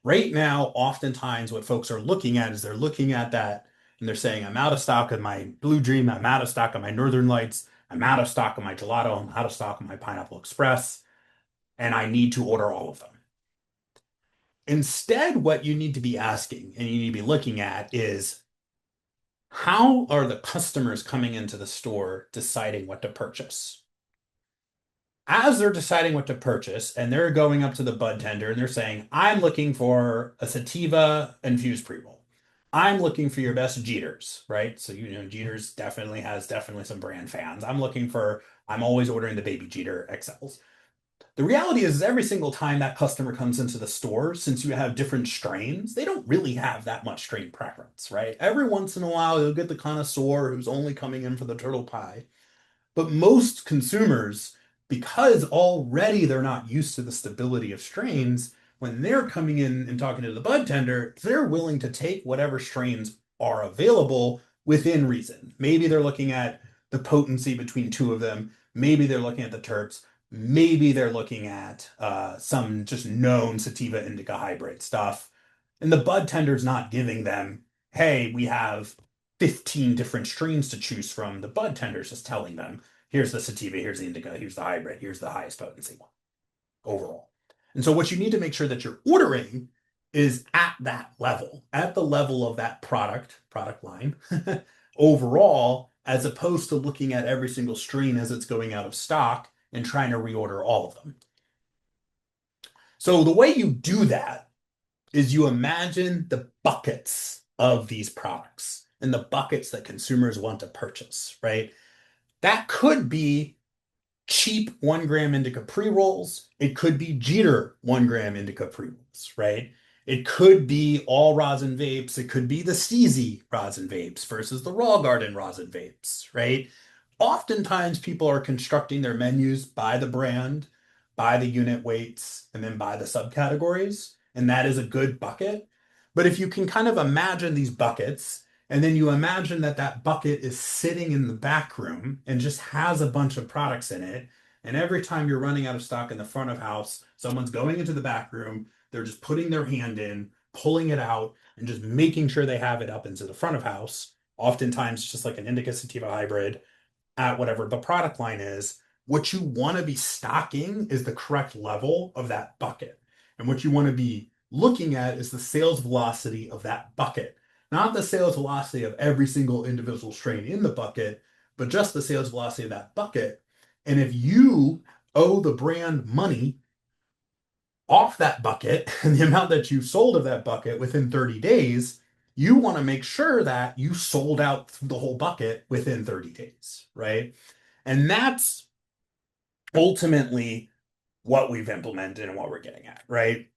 Right now, oftentimes what folks are looking at is they're looking at that and they're saying, I'm out of stock of my Blue Dream, I'm out of stock of my Northern Lights, I'm out of stock of my Gelato, I'm out of stock of my Pineapple Express, and I need to order all of them. Instead, what you need to be asking and you need to be looking at is how are the customers coming into the store deciding what to purchase? As they're deciding what to purchase and they're going up to the bud tender and they're saying, I'm looking for a sativa infused pre-roll. I'm looking for your best Jeters, right? So, Jeters definitely some brand fans. I'm always ordering the baby Jeter XLs. The reality is every single time that customer comes into the store, since you have different strains, they don't really have that much strain preference, right? Every once in a while, you'll get the connoisseur who's only coming in for the turtle pie. But most consumers, because already they're not used to the stability of strains, when they're coming in and talking to the bud tender, they're willing to take whatever strains are available within reason. Maybe they're looking at the potency between two of them. Maybe they're looking at the terps. Maybe they're looking at some just known sativa indica hybrid stuff. And the bud tender's not giving them, hey, we have 15 different strains to choose from. The bud tender's just telling them, here's the sativa, here's the indica, here's the hybrid, here's the highest potency one overall. And so what you need to make sure that you're ordering is at that level, at the level of that product line overall, as opposed to looking at every single strain as it's going out of stock and trying to reorder all of them. So the way you do that is you imagine the buckets of these products and the buckets that consumers want to purchase, right? That could be cheap 1 gram indica pre-rolls. It could be Jeter 1 gram indica pre-rolls, right? It could be all rosin vapes. It could be the Steezy rosin vapes versus the Raw Garden rosin vapes, right? Oftentimes people are constructing their menus by the brand, by the unit weights, and then by the subcategories. And that is a good bucket. But if you can kind of imagine these buckets, and then you imagine that that bucket is sitting in the back room and just has a bunch of products in it. And every time you're running out of stock in the front of house, someone's going into the back room, they're just putting their hand in, pulling it out, and just making sure they have it up into the front of house. Oftentimes, just like an indica sativa hybrid at whatever the product line is. What you want to be stocking is the correct level of that bucket. And what you want to be looking at is the sales velocity of that bucket, not the sales velocity of every single individual strain in the bucket, but just the sales velocity of that bucket. And if you owe the brand money off that bucket and the amount that you sold of that bucket within 30 days, you want to make sure that you sold out the whole bucket within 30 days, right? And that's ultimately what we've implemented and what we're getting at, right?